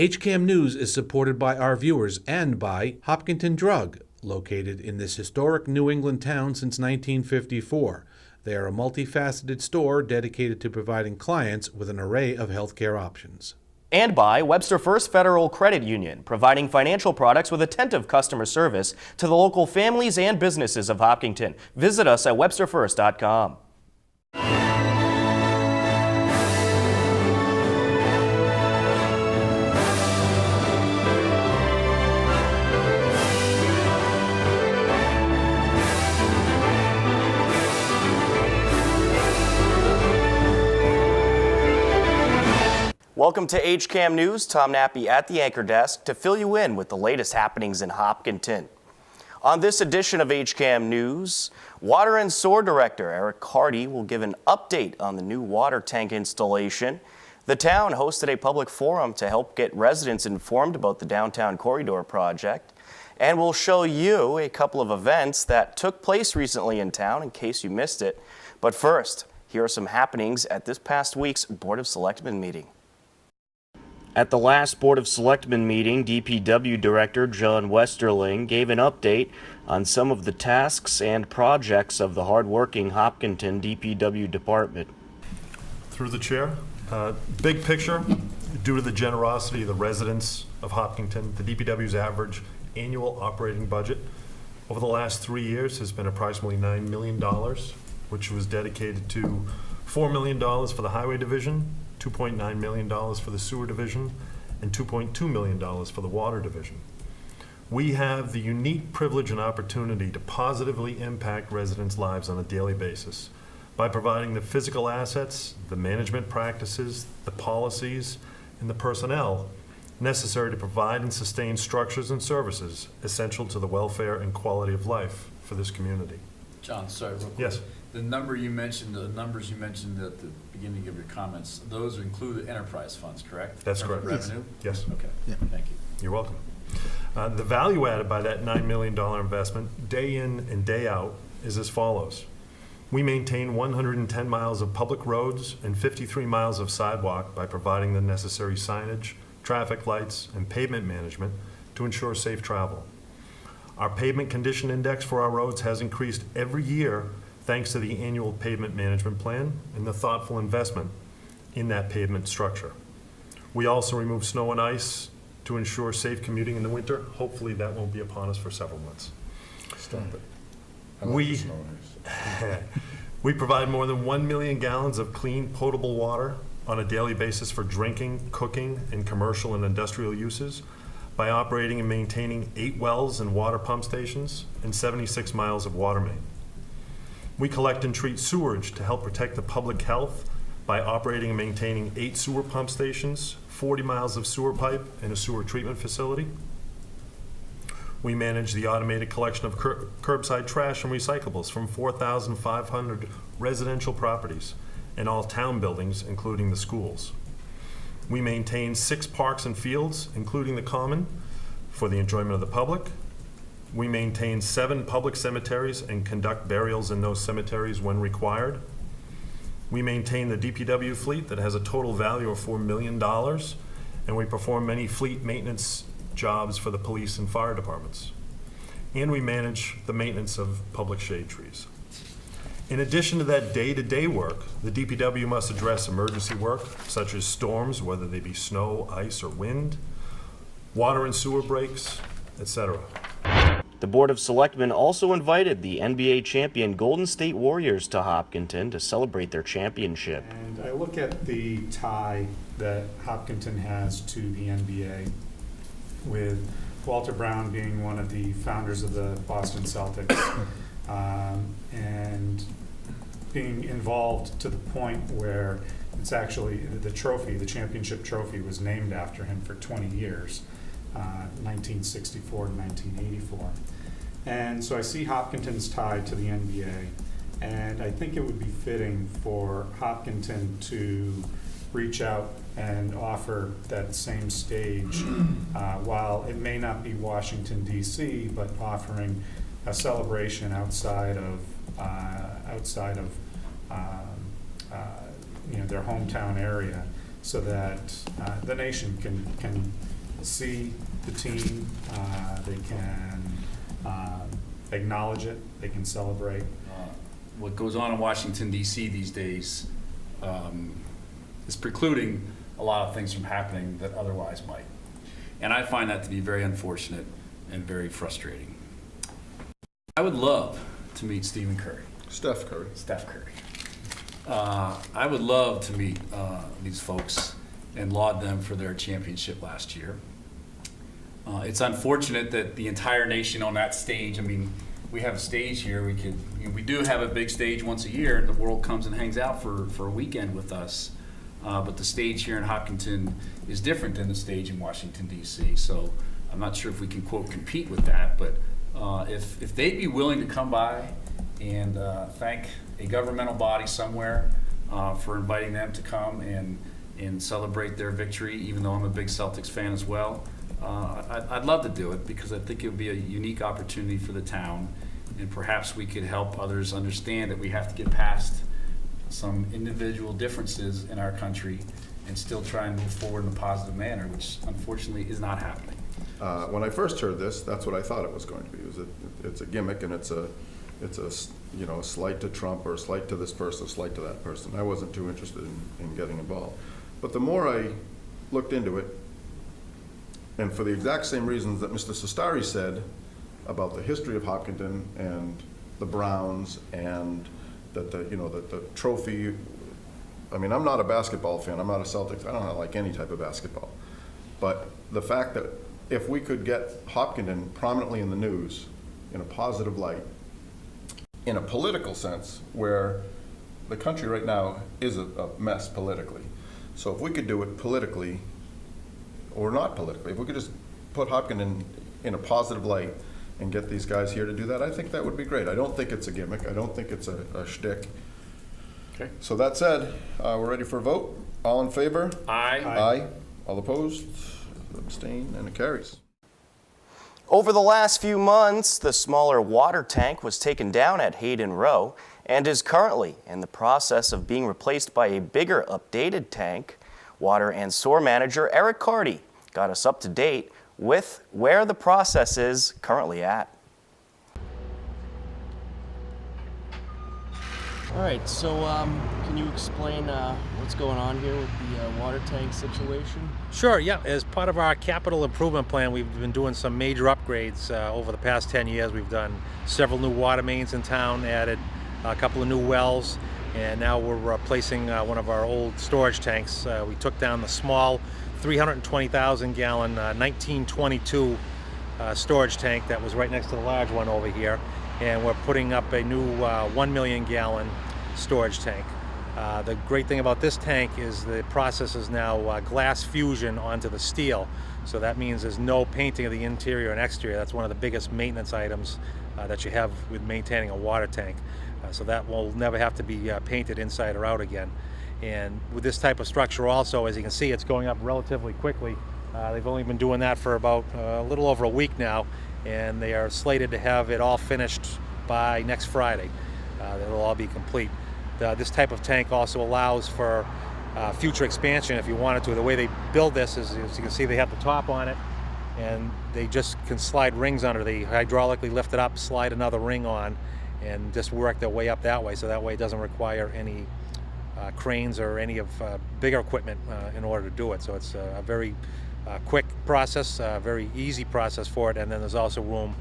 HCAM News is supported by our viewers and by Hopkinton Drug, located in this historic New England town since 1954. They are a multifaceted store dedicated to providing clients with an array of healthcare options. And by Webster First Federal Credit Union, providing financial products with attentive customer service to the local families and businesses of Hopkinton. Visit us at websterfirst.com. Welcome to HCAM News. Tom Nappy at the anchor desk to fill you in with the latest happenings in Hopkinton. On this edition of HCAM News, Water and Sewer Director Eric Hardy will give an update on the new water tank installation. The town hosted a public forum to help get residents informed about the downtown corridor project. And we'll show you a couple of events that took place recently in town in case you missed it. But first, here are some happenings at this past week's Board of Selectmen meeting. At the last Board of Selectmen meeting, DPW Director John Westerling gave an update on some of the tasks and projects of the hard-working Hopkinton DPW department. Through the chair, big picture, due to the generosity of the residents of Hopkinton, the DPW's average annual operating budget over the last 3 years has been approximately $9 million, which was dedicated to $4 million for the Highway Division, $2.9 million for the Sewer Division, and $2.2 million for the Water Division. We have the unique privilege and opportunity to positively impact residents' lives on a daily basis by providing the physical assets, the management practices, the policies, and the personnel necessary to provide and sustain structures and services essential to the welfare and quality of life for this community. John, sorry, real quick. Yes. The numbers you mentioned at the beginning of your comments, those include enterprise funds, correct? That's correct. Revenue? Yes. Okay, Yeah. Thank you. You're welcome. The value added by that $9 million investment, day in and day out, is as follows. We maintain 110 miles of public roads and 53 miles of sidewalk by providing the necessary signage, traffic lights, and pavement management to ensure safe travel. Our pavement condition index for our roads has increased every year thanks to the annual pavement management plan and the thoughtful investment in that pavement structure. We also remove snow and ice to ensure safe commuting in the winter. Hopefully that won't be upon us for several months. Stop it. I like the snow and ice. We provide more than 1 million gallons of clean, potable water on a daily basis for drinking, cooking, and commercial and industrial uses by operating and maintaining 8 wells and water pump stations and 76 miles of water main. We collect and treat sewage to help protect the public health by operating and maintaining 8 sewer pump stations, 40 miles of sewer pipe, and a sewer treatment facility. We manage the automated collection of curbside trash and recyclables from 4,500 residential properties and all town buildings, including the schools. We maintain 6 parks and fields, including the Common, for the enjoyment of the public. We maintain 7 public cemeteries and conduct burials in those cemeteries when required. We maintain the DPW fleet that has a total value of $4 million, and we perform many fleet maintenance jobs for the police and fire departments. And we manage the maintenance of public shade trees. In addition to that day-to-day work, the DPW must address emergency work, such as storms, whether they be snow, ice, or wind, water and sewer breaks, etc. The Board of Selectmen also invited the NBA champion Golden State Warriors to Hopkinton to celebrate their championship. And I look at the tie that Hopkinton has to the NBA, with Walter Brown being one of the founders of the Boston Celtics, and being involved to the point where it's actually the trophy, the championship trophy, was named after him for 20 years. 1964 to 1984. And so I see Hopkinton's tied to the NBA, and I think it would be fitting for Hopkinton to reach out and offer that same stage, while it may not be Washington, D.C., but offering a celebration outside of their hometown area, so that the nation can see the team, they can acknowledge it, they can celebrate. What goes on in Washington, D.C. these days is precluding a lot of things from happening that otherwise might. And I find that to be very unfortunate and very frustrating. I would love to meet Stephen Curry. Steph Curry. Steph Curry. I would love to meet these folks and laud them for their championship last year. It's unfortunate that the entire nation on that stage, I mean, we have a stage here, we do have a big stage once a year, and the world comes and hangs out for a weekend with us. But the stage here in Hopkinton is different than the stage in Washington, D.C. So I'm not sure if we can, quote, compete with that, but if they'd be willing to come by and thank a governmental body somewhere for inviting them to come and celebrate their victory, even though I'm a big Celtics fan as well, I'd love to do it, because I think it would be a unique opportunity for the town, and perhaps we could help others understand that we have to get past some individual differences in our country and still try and move forward in a positive manner, which unfortunately is not happening. When I first heard this, that's what I thought it was going to be. It's a gimmick, and it's a slight to Trump, or a slight to this person, a slight to that person. I wasn't too interested in getting involved. But the more I looked into it, and for the exact same reasons that Mr. Sestari said about the history of Hopkinton and the Browns, and that the trophy. I mean, I'm not a basketball fan. I'm not a Celtics. I don't like any type of basketball. But the fact that if we could get Hopkinton prominently in the news in a positive light, in a political sense, where the country right now is a mess politically. So if we could do it politically, or not politically, if we could just put Hopkinton in a positive light and get these guys here to do that, I think that would be great. I don't think it's a gimmick. I don't think it's a shtick. Okay. So that said, we're ready for a vote. All in favor? Aye. Aye. All opposed? Abstain, and it carries. Over the last few months, the smaller water tank was taken down at Hayden Row and is currently in the process of being replaced by a bigger, updated tank. Water and Sewer Manager Eric Carty got us up to date with where the process is currently at. All right, so can you explain what's going on here with the water tank situation? Sure, yeah. As part of our capital improvement plan, we've been doing some major upgrades over the past 10 years. We've done several new water mains in town, added a couple of new wells, and now we're replacing one of our old storage tanks. We took down the small 320,000 gallon 1922 storage tank that was right next to the large one over here, and we're putting up a new 1 million gallon storage tank. The great thing about this tank is the process is now glass fusion onto the steel, so that means there's no painting of the interior and exterior. That's one of the biggest maintenance items that you have with maintaining a water tank. So that will never have to be painted inside or out again. And with this type of structure also, as you can see, it's going up relatively quickly. They've only been doing that for about a little over a week now, and they are slated to have it all finished by next Friday. It'll all be complete. This type of tank also allows for future expansion if you wanted to. The way they build this is, as you can see, they have the top on it, and they just can slide rings under. They hydraulically lift it up, slide another ring on, and just work their way up that way. So that way it doesn't require any cranes or any of bigger equipment in order to do it. So it's a very quick process, very easy process for it, and then there's also room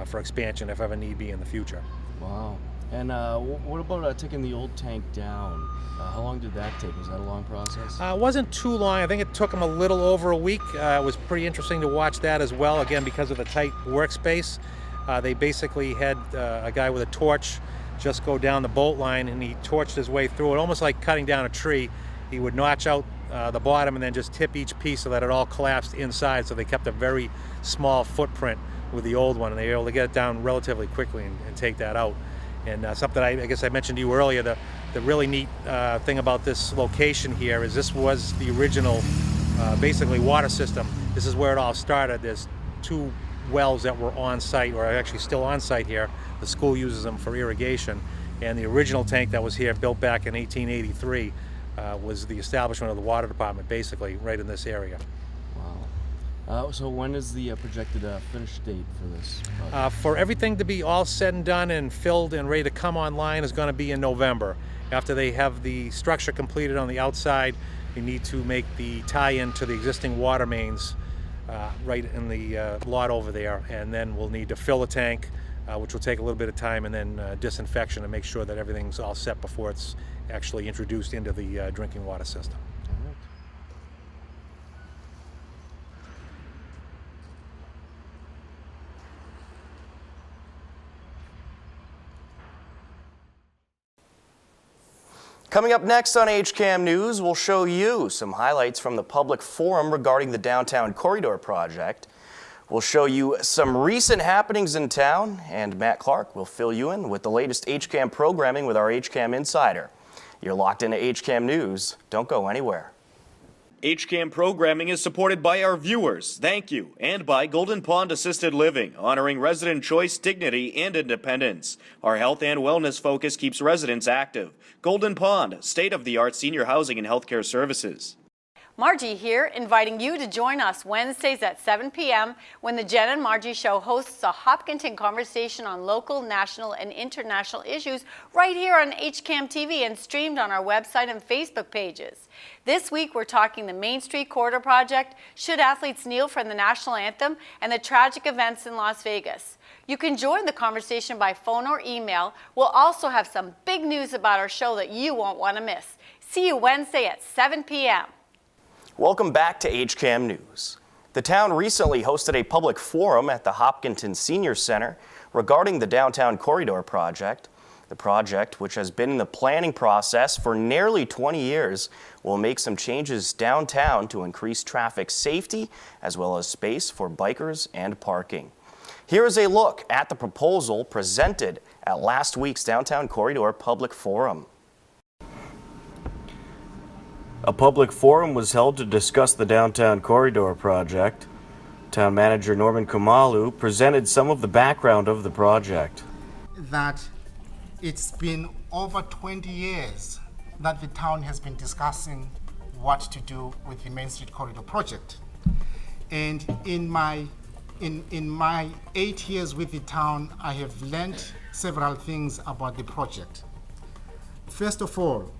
for expansion if ever need be in the future. Wow. And what about taking the old tank down? How long did that take? Was that a long process? It wasn't too long. I think it took them a little over a week. It was pretty interesting to watch that as well, again, because of the tight workspace. They basically had a guy with a torch just go down the bolt line, and he torched his way through it, almost like cutting down a tree. He would notch out the bottom and then just tip each piece so that it all collapsed inside, so they kept a very small footprint with the old one, and they were able to get it down relatively quickly and take that out. And something I guess I mentioned to you earlier, the really neat thing about this location here is this was the original basically water system. This is where it all started. There's two wells that were on site, or are actually still on site here. The school uses them for irrigation, and the original tank that was here, built back in 1883, was the establishment of the water department, basically right in this area. Wow. So when is the projected finish date for this project? For everything to be all said and done and filled and ready to come online is going to be in November. After they have the structure completed on the outside, we need to make the tie-in to the existing water mains right in the lot over there, and then we'll need to fill the tank, which will take a little bit of time, and then disinfection to make sure that everything's all set before it's actually introduced into the drinking water system. Coming up next on HCAM News, we'll show you some highlights from the public forum regarding the Downtown Corridor project. We'll show you some recent happenings in town, and Matt Clark will fill you in with the latest HCAM programming with our HCAM Insider. You're locked into HCAM News. Don't go anywhere. HCAM programming is supported by our viewers, thank you, and by Golden Pond Assisted Living, honoring resident choice, dignity, and independence. Our health and wellness focus keeps residents active. Golden Pond, state-of-the-art senior housing and healthcare services. Margie here, inviting you to join us Wednesdays at 7 p.m. when the Jen and Margie Show hosts a Hopkinton conversation on local, national, and international issues right here on HCAM TV and streamed on our website and Facebook pages. This week, we're talking the Main Street Corridor project, should athletes kneel for the national anthem, and the tragic events in Las Vegas. You can join the conversation by phone or email. We'll also have some big news about our show that you won't want to miss. See you Wednesday at 7 p.m. Welcome back to HCAM News. The town recently hosted a public forum at the Hopkinton Senior Center regarding the Downtown Corridor project. The project, which has been in the planning process for nearly 20 years, will make some changes downtown to increase traffic safety as well as space for bikers and parking. Here is a look at the proposal presented at last week's Downtown Corridor Public Forum. A public forum was held to discuss the Downtown Corridor project. Town Manager Norman Kumalu presented some of the background of the project. That it's been over 20 years that the town has been discussing what to do with the Main Street Corridor project. And in my 8 years with the town, I have learned several things about the project. First of all,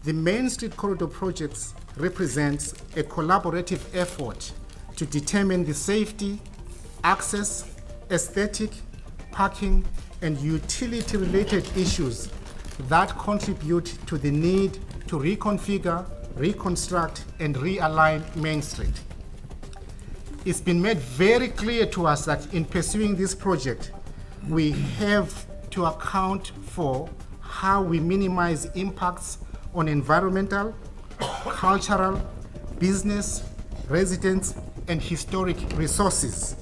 the Main Street Corridor project represents a collaborative effort to determine the safety, access, aesthetic, parking, and utility-related issues that contribute to the need to reconfigure, reconstruct, and realign Main Street. It's been made very clear to us that in pursuing this project, we have to account for how we minimize impacts on environmental, cultural, business, residents, and historic resources.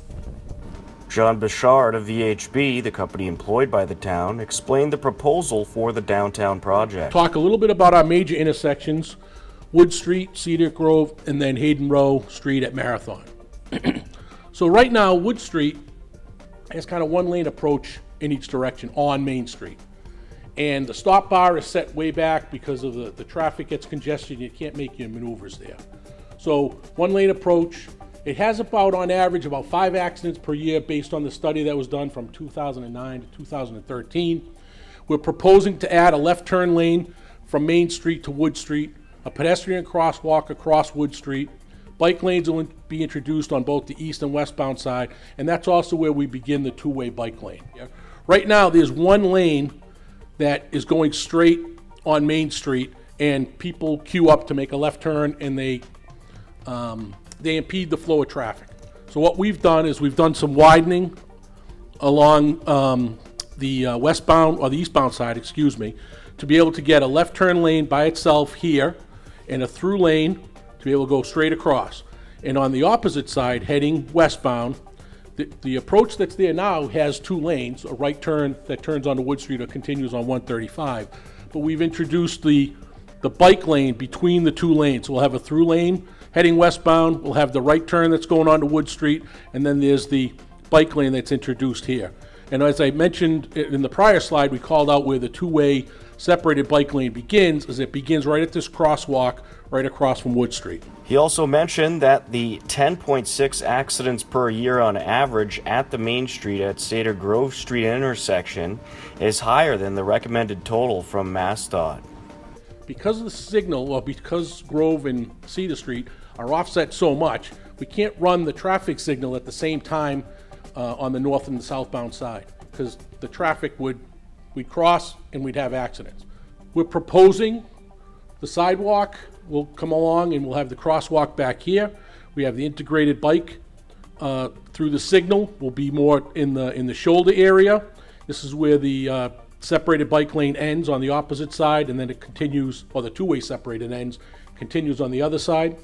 John Bouchard of VHB, the company employed by the town, explained the proposal for the downtown project. Talk a little bit about our major intersections, Wood Street, Cedar Grove, and then Hayden Row Street at Marathon. So right now, Wood Street has kind of one lane approach in each direction on Main Street. And the stop bar is set way back because of the traffic gets congested, you can't make your maneuvers there. So one lane approach, it has about on average about 5 accidents per year based on the study that was done from 2009 to 2013. We're proposing to add a left turn lane from Main Street to Wood Street, a pedestrian crosswalk across Wood Street. Bike lanes will be introduced on both the east and westbound side, and that's also where we begin the two-way bike lane. Right now, there's one lane that is going straight on Main Street, and people queue up to make a left turn, and they impede the flow of traffic. So what we've done is we've done some widening along the westbound, or the eastbound side, excuse me, to be able to get a left turn lane by itself here, and a through lane to be able to go straight across. And on the opposite side, heading westbound, the approach that's there now has 2 lanes, a right turn that turns onto Wood Street or continues on 135. But we've introduced the bike lane between the 2 lanes. So we'll have a through lane heading westbound, we'll have the right turn that's going onto Wood Street, and then there's the bike lane that's introduced here. And as I mentioned in the prior slide, we called out where the two-way separated bike lane begins is it begins right at this crosswalk right across from Wood Street. He also mentioned that the 10.6 accidents per year on average at the Main Street at Cedar Grove Street intersection is higher than the recommended total from MassDOT. Because of the signal, or because Grove and Cedar Street are offset so much, we can't run the traffic signal at the same time on the north and the southbound side, because the traffic we'd cross and we'd have accidents. We're proposing the sidewalk will come along and we'll have the crosswalk back here. We have the integrated bike through the signal will be more in the shoulder area. This is where the separated bike lane ends on the opposite side, and then it continues, or the two-way separated ends continues on the other side.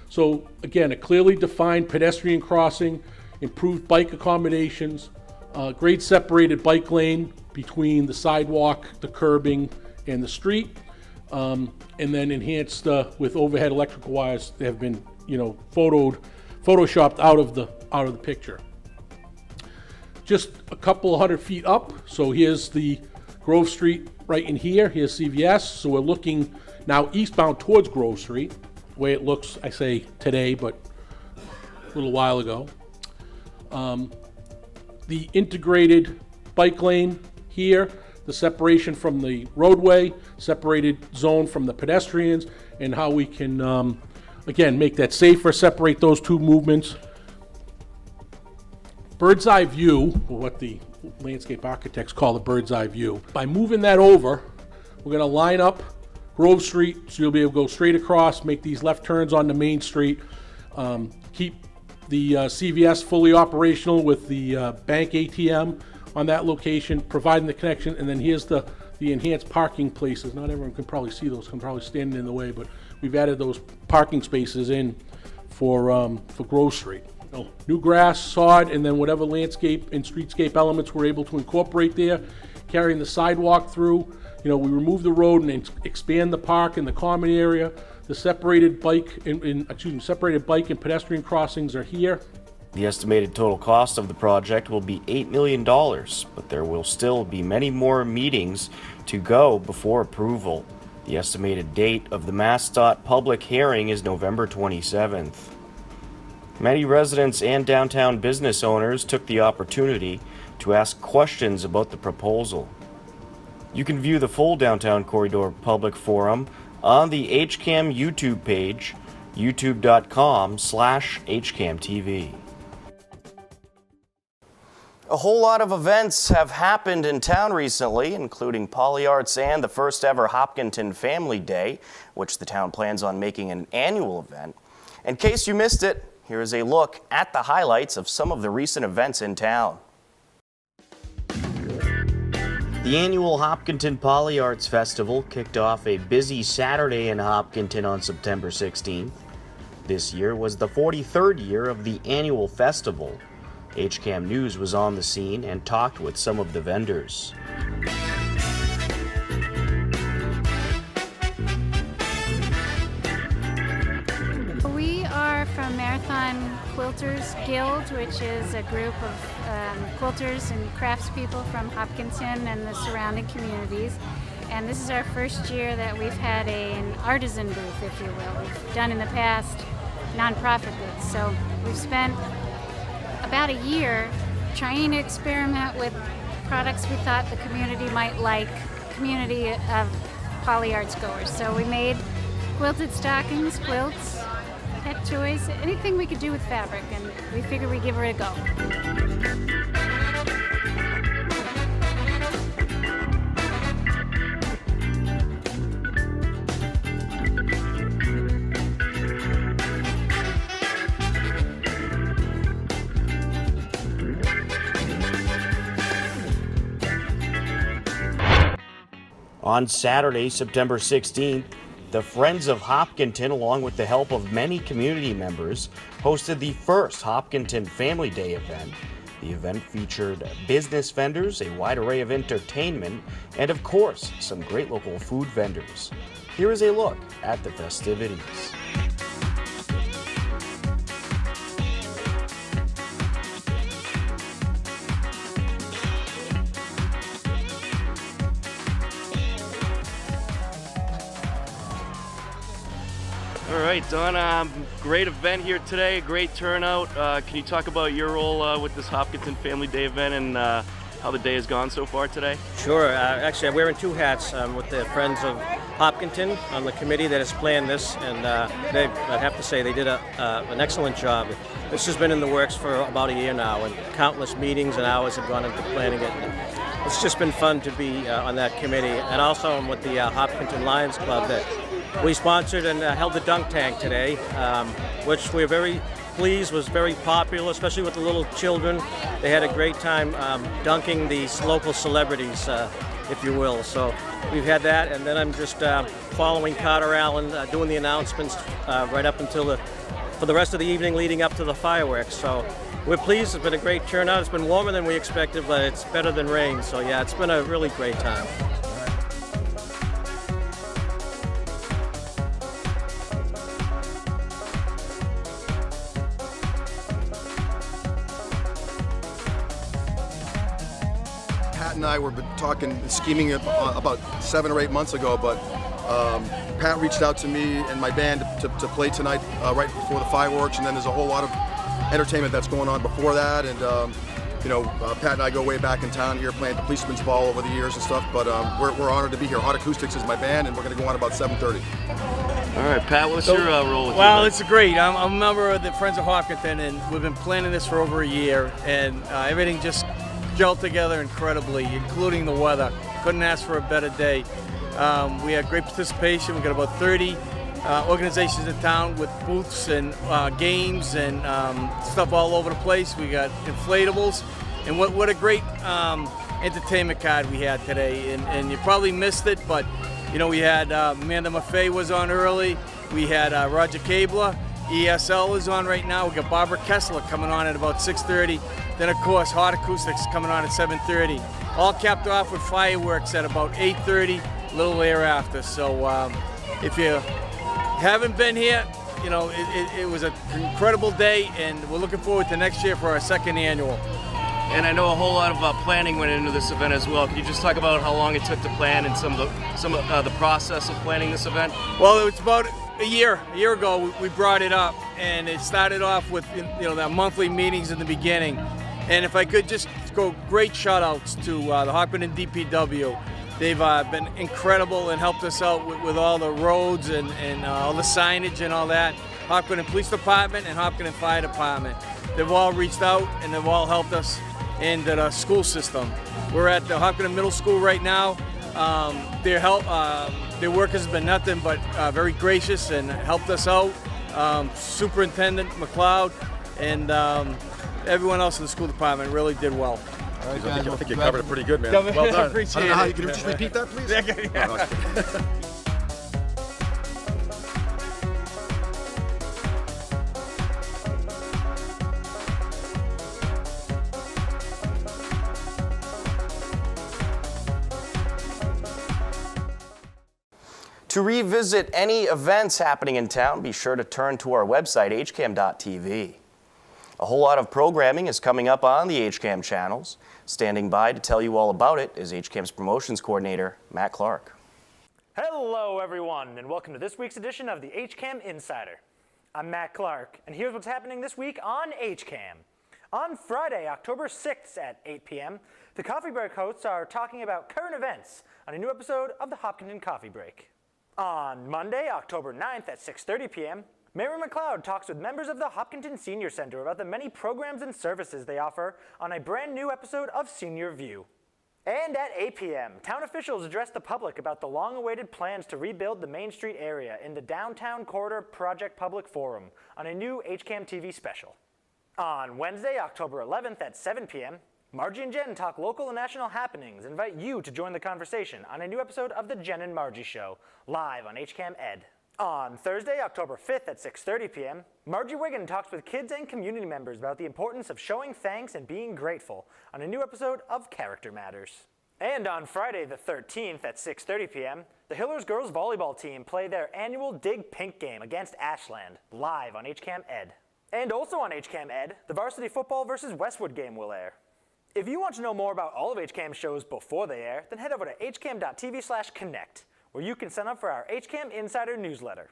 So again, a clearly defined pedestrian crossing, improved bike accommodations, grade separated bike lane between the sidewalk, the curbing, and the street, and then enhanced with overhead electrical wires that have been, photoshopped out of the picture. Just a couple of 100 feet up, so here's the Grove Street right in here. Here's CVS, so we're looking now eastbound towards Grove Street, the way it looks, I say today, but a little while ago. The integrated bike lane here, the separation from the roadway, separated zone from the pedestrians, and how we can, again, make that safer, separate those two movements. Bird's eye view, or what the landscape architects call the bird's eye view. By moving that over, we're going to line up Grove Street, so you'll be able to go straight across, make these left turns onto Main Street, keep the CVS fully operational with the bank ATM on that location, providing the connection, and then here's the enhanced parking places. Not everyone can probably see those, I'm probably standing in the way, but we've added those parking spaces in for Grove Street. New grass, sod, and then whatever landscape and streetscape elements we're able to incorporate there, carrying the sidewalk through. We remove the road and expand the park and the common area. The separated bike and pedestrian crossings are here. The estimated total cost of the project will be $8 million, but there will still be many more meetings to go before approval. The estimated date of the MassDOT public hearing is November 27th. Many residents and downtown business owners took the opportunity to ask questions about the proposal. You can view the full Downtown Corridor Public Forum on the HCAM YouTube page, youtube.com/HCAMTV. A whole lot of events have happened in town recently, including Polyarts and the first ever Hopkinton Family Day, which the town plans on making an annual event. In case you missed it, here is a look at the highlights of some of the recent events in town. The annual Hopkinton Polyarts Festival kicked off a busy Saturday in Hopkinton on September 16th. This year was the 43rd year of the annual festival. HCAM News was on the scene and talked with some of the vendors. We are from Marathon Quilters Guild, which is a group of quilters and craftspeople from Hopkinton and the surrounding communities. And this is our first year that we've had an artisan booth, if you will. We've done in the past nonprofit booths. So we've spent about a year trying to experiment with products we thought the community might like, community of polyarts goers. So we made quilted stockings, quilts, pet toys, anything we could do with fabric, and we figured we'd give it a go. On Saturday, September 16th, the Friends of Hopkinton, along with the help of many community members, hosted the first Hopkinton Family Day event. The event featured business vendors, a wide array of entertainment, and of course, some great local food vendors. Here is a look at the festivities. All right, Don, great event here today, great turnout. Can you talk about your role with this Hopkinton Family Day event and how the day has gone so far today? Sure. Actually, I'm wearing two hats with the Friends of Hopkinton on the committee that has planned this, and I'd have to say they did an excellent job. This has been in the works for about a year now, and countless meetings and hours have gone into planning it. It's just been fun to be on that committee, and also I'm with the Hopkinton Lions Club that we sponsored and held the dunk tank today, which we're very pleased was very popular, especially with the little children. They had a great time dunking these local celebrities, if you will. So we've had that, and then I'm just following Carter Allen, doing the announcements right up until for the rest of the evening leading up to the fireworks. So we're pleased. It's been a great turnout. It's been warmer than we expected, but it's better than rain. So yeah, it's been a really great time. Pat and I were scheming about 7 or 8 months ago, but Pat reached out to me and my band to play tonight right before the fireworks, and then there's a whole lot of entertainment that's going on before that, and Pat and I go way back in town here playing the Policeman's Ball over the years and stuff, but we're honored to be here. Hot Acoustics is my band, and we're going to go on about 7:30. All right, Pat, what's your role with Well, you? it's great. I'm a member of the Friends of Hopkinton, and we've been planning this for over a year, and everything just gelled together incredibly, including the weather. Couldn't ask for a better day. We had great participation. We got about 30 organizations in town with booths and games and stuff all over the place. We got inflatables, and what a great entertainment card we had today. And you probably missed it, but we had Amanda Maffei was on early. We had Roger Cabler. ESL is on right now. We got Barbara Kessler coming on at about 6:30. Then of course Hot Acoustics coming on at 7:30. All capped off with fireworks at about 8:30, a little thereafter. So if you haven't been here, it was an incredible day, and we're looking forward to next year for our second annual. And I know a whole lot of planning went into this event as well. Can you just talk about how long it took to plan and some of the process of planning this event? Well, it was about a year ago we brought it up, and it started off with the monthly meetings in the beginning. And if I could just go, great shout outs to the Hopkinton DPW. They've been incredible and helped us out with all the roads and all the signage and all that. Hopkinton Police Department and Hopkinton Fire Department. They've all reached out and they've all helped us in the school system. We're at the Hopkinton Middle School right now. Their workers have been nothing but very gracious and helped us out. Superintendent McLeod and everyone else in the school department really did well. All right, guys, I think you covered it pretty good, man. Well done. I appreciate I don't know how it. you can just repeat that, please? Yeah. No, no, To revisit any events happening in town, be sure to turn to our website, hcam.tv. A whole lot of programming is coming up on the HCAM channels. Standing by to tell you all about it is HCAM's promotions coordinator, Matt Clark. Hello, everyone, and welcome to this week's edition of the HCAM Insider. I'm Matt Clark, and here's what's happening this week on HCAM. On Friday, October 6th at 8 p.m., the Coffee Break hosts are talking about current events on a new episode of the Hopkinton Coffee Break. On Monday, October 9th at 6:30 p.m., Mayor McLeod talks with members of the Hopkinton Senior Center about the many programs and services they offer on a brand new episode of Senior View. And at 8 p.m., town officials address the public about the long-awaited plans to rebuild the Main Street area in the Downtown Corridor Project Public Forum on a new HCAM TV special. On Wednesday, October 11th at 7 p.m., Margie and Jen talk local and national happenings and invite you to join the conversation on a new episode of The Jen and Margie Show, live on HCAM Ed. On Thursday, October 5th at 6:30 p.m., Margie Wiggin talks with kids and community members about the importance of showing thanks and being grateful on a new episode of Character Matters. And on Friday the 13th at 6:30 p.m., the Hillers girls volleyball team play their annual Dig Pink game against Ashland, live on HCAM Ed. And also on HCAM Ed, the varsity football versus Westwood game will air. If you want to know more about all of HCAM's shows before they air, then head over to hcam.tv/connect, where you can sign up for our HCAM Insider newsletter.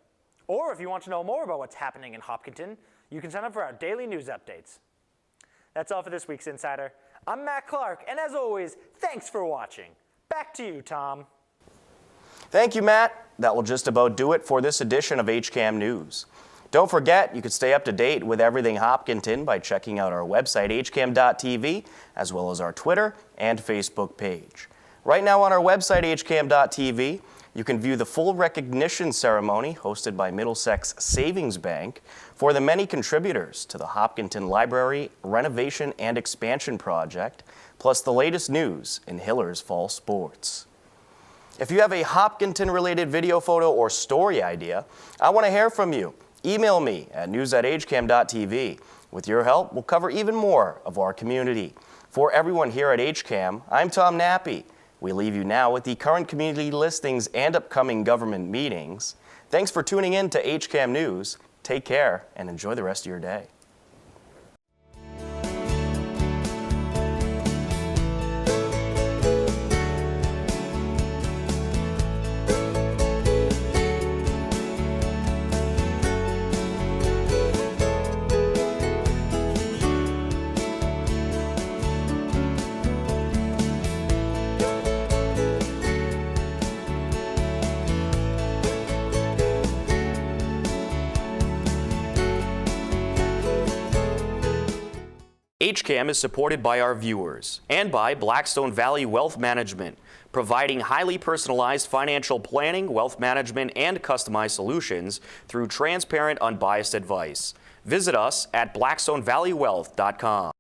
Or if you want to know more about what's happening in Hopkinton, you can sign up for our daily news updates. That's all for this week's Insider. I'm Matt Clark, and as always, thanks for watching. Back to you, Tom. Thank you, Matt. That will just about do it for this edition of HCAM News. Don't forget, you can stay up to date with everything Hopkinton by checking out our website, hcam.tv, as well as our Twitter and Facebook page. Right now on our website, hcam.tv, you can view the full recognition ceremony hosted by Middlesex Savings Bank for the many contributors to the Hopkinton Library Renovation and Expansion Project, plus the latest news in Hillers fall sports. If you have a Hopkinton-related video, photo, or story idea, I want to hear from you. Email me at news@hcam.tv. With your help, we'll cover even more of our community. For everyone here at HCAM, I'm Tom Nappy. We leave you now with the current community listings and upcoming government meetings. Thanks for tuning in to HCAM News. Take care and enjoy the rest of your day. HCAM is supported by our viewers and by Blackstone Valley Wealth Management, providing highly personalized financial planning, wealth management, and customized solutions through transparent, unbiased advice. Visit us at blackstonevalleywealth.com.